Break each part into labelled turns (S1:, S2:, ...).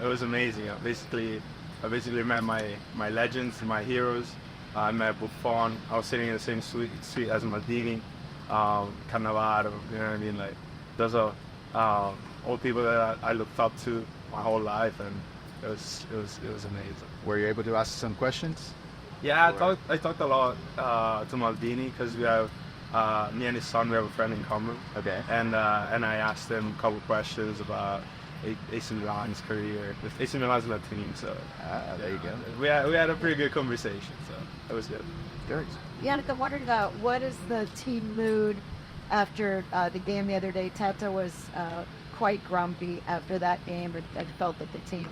S1: was amazing. I basically met my legends, my heroes. I met Buffon. I was sitting in the same suite as Maldini, Cannavaro. You know what I mean? Like those are all people that I looked up to my whole life, and it was amazing.
S2: Were you able to ask some questions?
S1: Yeah, I talked a lot to Maldini because we have me and his son. We have a friend in common.
S2: Okay.
S1: And I asked him a couple questions about AC Milan's career. AC Milan's my team, so
S2: there you go.
S1: We had a pretty good conversation, so it was good.
S2: Good.
S3: Yannick, I wondered what is the team mood after the game the other day? Tata was quite grumpy after that game. I felt that the team,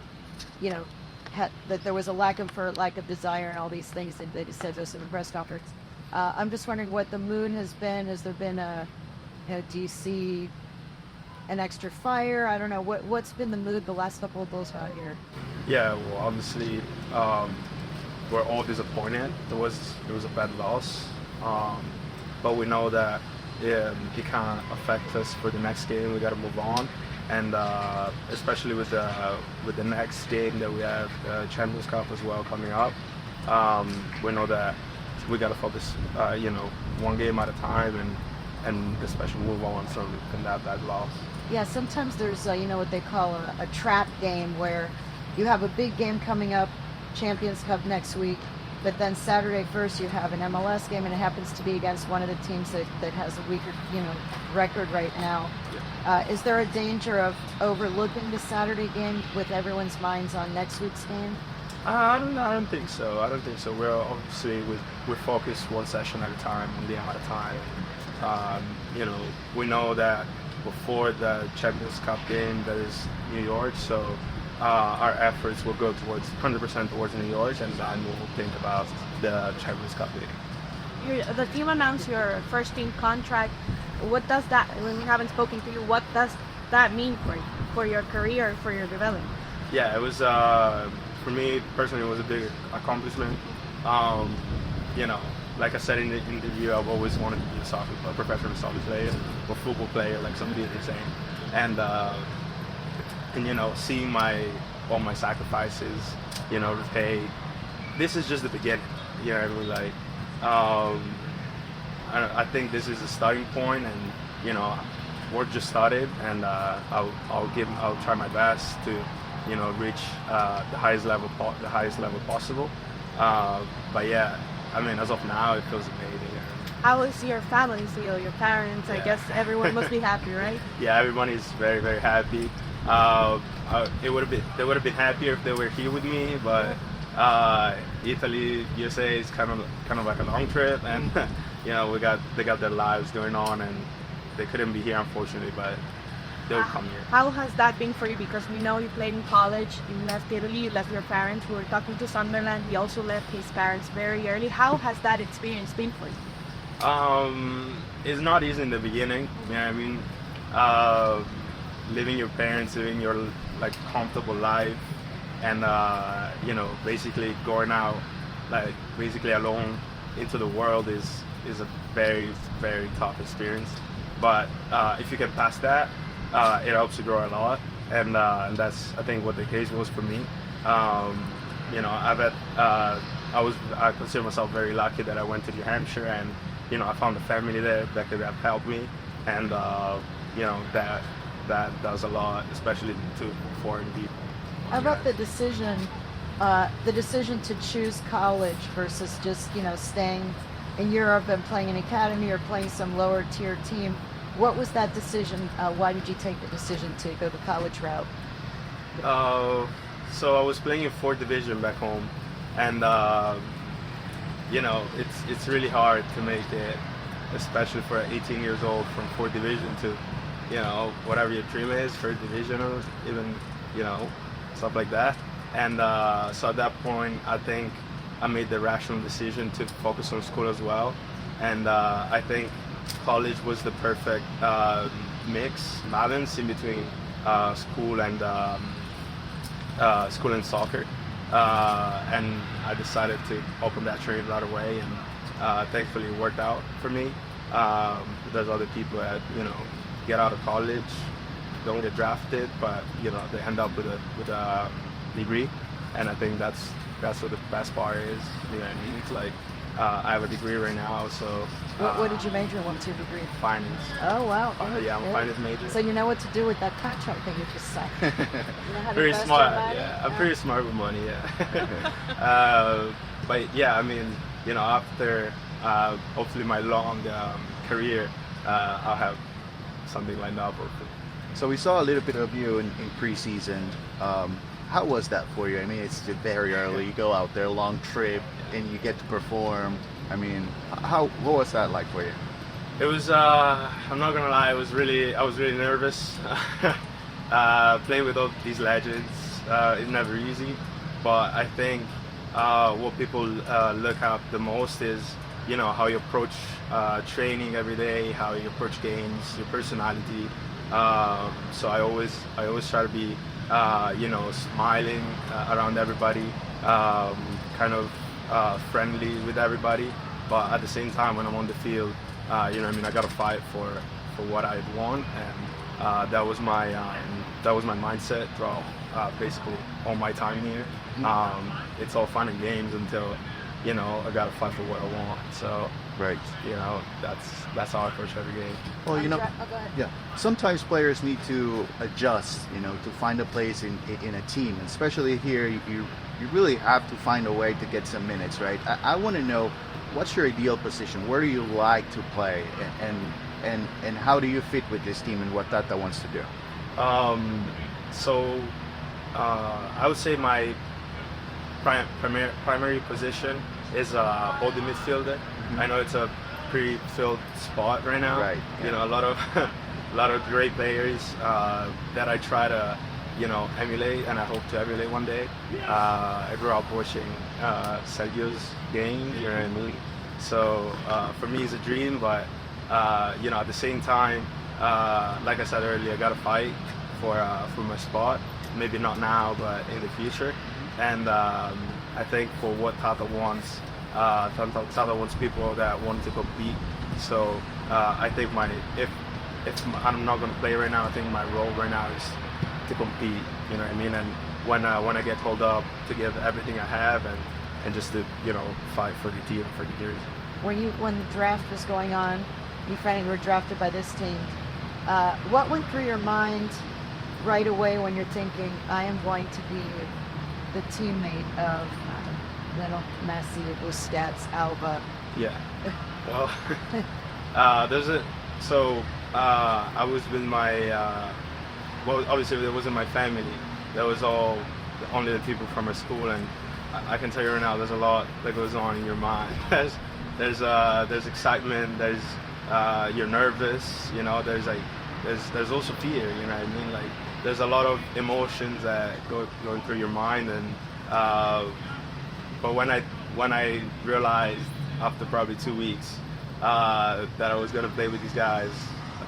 S3: that there was a lack of desire and all these things that they said this in the press conference. I'm just wondering what the mood has been. Has there been do you see an extra fire? I don't know. What's been the mood the last couple of goals out here?
S1: Yeah, well, obviously, we're all disappointed. It was a bad loss, but we know that it can't affect us for the next game. We got to move on, and especially with the next game that we have, Champions Cup as well coming up. We know that we got to focus, one game at a time, and especially move on from that bad loss.
S3: Yeah, sometimes there's what they call a trap game where you have a big game coming up, Champions Cup next week, but then Saturday first you have an MLS game, and it happens to be against one of the teams that has a weaker record right now.
S1: Yeah.
S3: Is there a danger of overlooking the Saturday game with everyone's minds on next week's game?
S1: I don't think so. We're obviously we're focused one session at a time, one game at a time. We know that before the Champions Cup game that is New York, so our efforts will go 100% towards New York, and then we'll think about the Champions Cup game.
S4: The team announced your first team contract. What does that, when we haven't spoken to you, what does that mean for your career, for your development?
S1: Yeah, it was, for me personally, it was a big accomplishment. Like I said in the interview, I've always wanted to be a professional soccer player or football player, like somebody is saying. And seeing all my sacrifices, repaid. This is just the beginning. I think this is a starting point, and work just started, and I'll try my best to reach the highest level possible. But yeah, as of now, it feels amazing.
S4: How is your family feel? Your parents?
S1: Yeah.
S4: I guess everyone must be happy, right?
S1: Yeah, everyone is very, very happy. They would have been happier if they were here with me, but Italy, USA is kind of like a long trip, and they got their lives going on, and they couldn't be here unfortunately, but they'll come here.
S4: How has that been for you? Because we know you played in college, you left Italy, you left your parents. We were talking to Sunderland, he also left his parents very early. How has that experience been for you?
S1: It's not easy in the beginning. Leaving your parents, living your comfortable life, and basically going out basically alone into the world is a very, very tough experience. But if you can pass that, it helps you grow a lot, and that's I think what the case was for me. I consider myself very lucky that I went to New Hampshire, and I found a family there that could have helped me, and that does a lot, especially to foreign people.
S3: How about the decision to choose college versus just staying in Europe and playing an academy or playing some lower tier team? What was that decision? Why did you take the decision to go the college route?
S1: So I was playing in 4th division back home, and it's really hard to make it, especially for 18 years old, from 4th division to whatever your dream is, 1st division, or even stuff like that. And so at that point, I think I made the rational decision to focus on school as well, and I think college was the perfect balance in between school and soccer, and I decided to open that trade right away, and thankfully it worked out for me. There's other people that get out of college, don't get drafted, but they end up with a degree, and I think that's what the best part is. You know what I mean? It's like I have a degree right now, so.
S3: What did you major in? What's your degree?
S1: Finance.
S3: Oh wow.
S1: Yeah, I'm a
S3: Good.
S1: finance major.
S3: So you know what to do with that contract that you just signed. You know how to
S1: Pretty
S3: invest
S1: smart.
S3: your money?
S1: Yeah, I'm pretty smart with money. Yeah. But yeah, I mean, after hopefully my long career, I'll have something lined up.
S2: So we saw a little bit of you in preseason. How was that for you? I mean, it's very early. You go out there, long trip, and you get to perform. I mean, what was that like for you?
S1: It was. I'm not gonna lie. I was really nervous. Playing with all these legends is never easy. But I think what people look at the most is, how you approach training every day, how you approach games, your personality. So I always try to be, smiling around everybody, kind of friendly with everybody. But at the same time, when I'm on the field, I gotta fight for what I want, and that was my mindset throughout basically all my time here. It's all fun and games until I gotta fight for what I want. So
S2: Right.
S1: that's how I approach every game.
S2: Well,
S3: Oh, go ahead.
S2: yeah. Sometimes players need to adjust, to find a place in a team. Especially here, you really have to find a way to get some minutes, right? I want to know, what's your ideal position? Where do you like to play, and how do you fit with this team and what Tata wants to do?
S1: I would say my primary position is holding midfielder. I know it's a pretty filled spot right now.
S2: Right. Yeah.
S1: A lot of great players that I try to emulate, and I hope to emulate one day. I grew up watching Sergio's games, you know what I mean? So for me it's a dream, but at the same time, like I said earlier, I gotta fight for my spot. Maybe not now, but in the future. And I think for what Tata wants, Tata wants people that want to compete. So I think if I'm not going to play right now, I think my role right now is to compete. You know what I mean? And when I get called up, to give everything I have and just to fight for the team for the years.
S3: When the draft was going on, you finally were drafted by this team. What went through your mind right away when you're thinking, I am going to be the teammate of little Messi, Busquets, Alba?
S1: Yeah. Well, I was with my, obviously it wasn't my family. That was only the people from our school, and I can tell you right now, there's a lot that goes on in your mind. There's excitement. You're nervous. There's also fear. You know what I mean? Like, there's a lot of emotions that going through your mind, and but when I realized after probably 2 weeks that I was gonna play with these guys,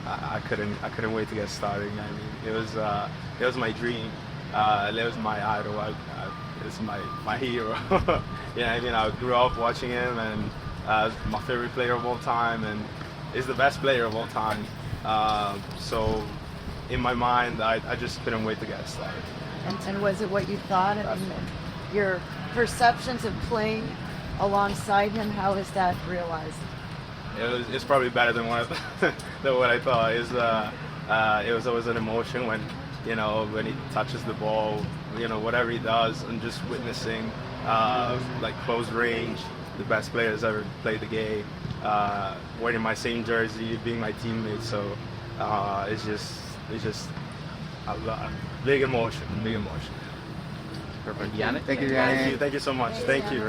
S1: I couldn't wait to get started. I mean, it was my dream. It was my idol. It's my hero. I mean, I grew up watching him, and my favorite player of all time, and he's the best player of all time. So in my mind, I just couldn't wait to get started.
S3: And was it what you thought? I mean, your perceptions of playing alongside him, how is that realized?
S1: It's probably better than what I thought. It was always an emotion when he touches the ball, whatever he does, and just witnessing like close range, the best players ever played the game, wearing my same jersey, being my teammate. So it's just a lot, big emotion.
S2: Perfect.
S5: Yannick?
S2: Thank you, Yannick.
S1: Thank you so much. Thank you.